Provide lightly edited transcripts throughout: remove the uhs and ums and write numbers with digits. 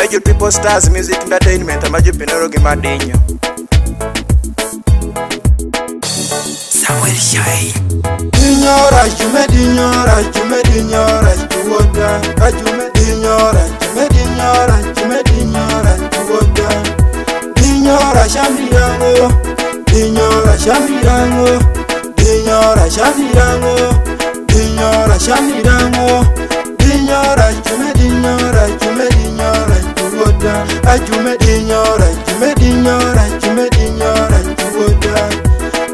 Major People Stars Music Entertainment ambacho pinoro gimadinyo Samuel Shai Dinyora jume dinyora jume dinyora juoda ajume dinyora jume dinyora jume dinyora juoda Dinyora shamirango dinyora shamirango dinyora shamirango dinyora shamirango Dinyora jume dinyora jume dinyora juoda ajume dinyora jume dinyora jume dinyora juoda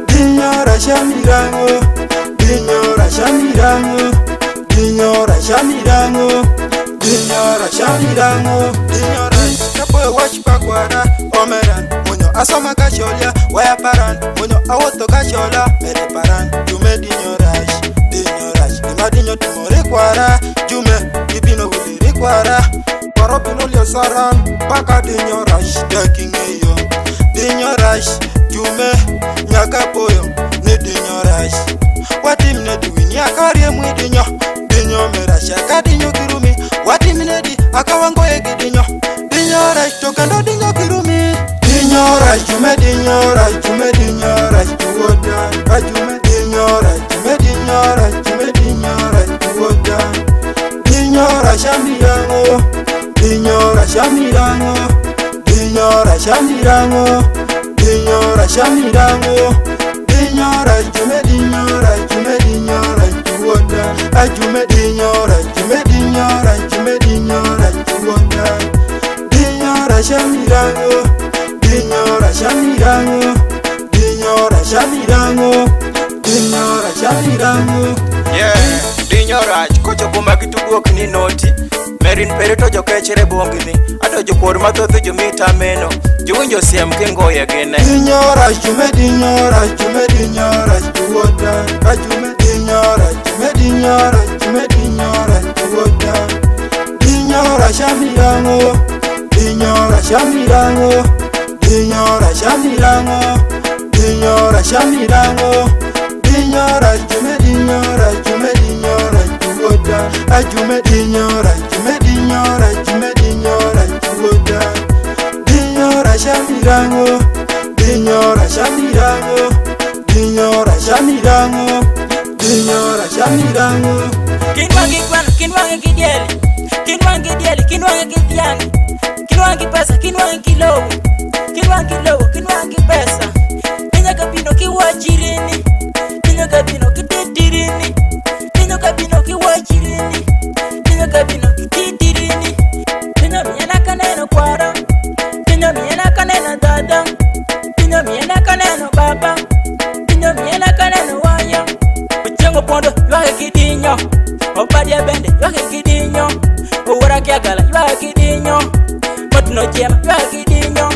Dinyora shamirango Dinyora shamirango Dinyora shamirango Dinyora shamirango Dinyora kapo watch bakwara omeran Munyo asoma kasholia waya paran Munyo awoto kashola mere paran Jume dinyora Ima dinyo timore kwara Jume ibino wili kwara Paro pino lio saran Baka dinyora Dekingeyo Dinyora Jume nyaka poyo ne dinyo rash wati mine di wini akarie mwi dinyo dinyo merasha ka dinyo kirumi wati mine di akawango egi dinyo rash tokando dinyo kirumi dinyo rash jume dinyo rash jume dinyo rash tuoda ajume dinyo rash jume dinyo rash jume dinyo rash tuoda dinyo rash amirango dinyo rash amirango dinyo rash amirango Dinyora shamirango Dinyora jume dinyora jume dinyora juoda ajume dinyora jume dinyora jume dinyora juoda Dinyora shamirango Dinyora shamirango Dinyora shamirango Dinyora shamirango Yeah, dinyora kocho kuma kitubuok ni noti Merin perito jo kechere bongini Ado jo kuor mathoth jo mita meno Juwinjo siem kengoye gine Dinyora jume dinyora jume dinyora juoda ajume dinyora jume dinyora jume dinyora juoda Dinyora shamirango Dinyora shamirango Dinyora shamirango Dinyora shamirango Dinyora jume dinyora jume dinyora juoda ajume dinyora jume dinyora jume dinyora juoda Dinyora shamirango Dinyora shamirango Dinyora shamirango Dinyora shamirango Kinwangi kwana kinwangi kidieli Kinwangi dieli kinwangi kidhiani Kinwangi pesa kinwangi kilowo Kinwangi lowo kinwangi pesa Kinyo kabino kiwachirini Kinyo kabino kititirini Kinyo kabino kiwachirini Kinyo kabino kititirini Kinyo miyana kaneno kwara Kinyo miyana kaneno dada Kinyo miyana kaneno baba Kinyo miyana kaneno waya Uchengo pondo yuake kidinyo Obadia bende yuake kidinyo Owara kiagala yuake kidinyo Motuno jema yuake kidinyo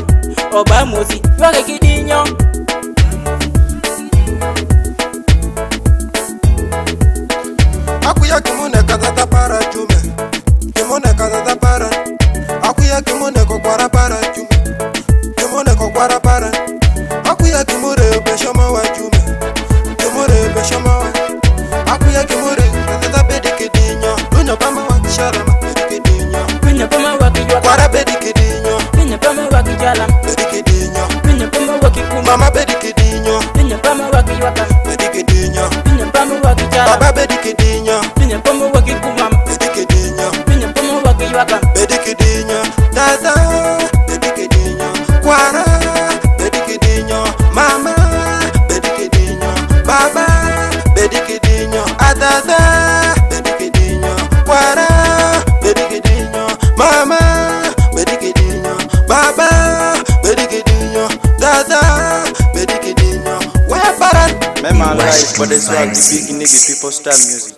Oba musi yuake kidinyo Akuya kimune katata para jume Kimune katata para Akuya kimune kokwara para jume Kimune kokwara para Akuya kimure beshama wa jume Kimure beshama wa Akuya kimure katata bedikidinyo Dunya pama wa kisharama bedikidinyo Dunya pama wa kijwaka Kwara bedikidinyo Dunya pama wa kijalam bedikidinyo Dunya pama wa kikuma Mama bedikidinyo Dunya pama wa kijwaka bedikidinyo Dunya pama wa kijalam Baba bedikidinyo Dunya pama wa kikuma bedikidinyo Dunya pama wa kijwaka bedikidinyo Dada bedikidinyo Kwara bedikidinyo Mama bedikidinyo Baba bedikidinyo Adada bedikidinyo Kwara bedikidinyo Mama bedikidinyo Baba bedikidinyo Dada bedikidinyo Weparan Mema life but it's like the big nigga People Star Music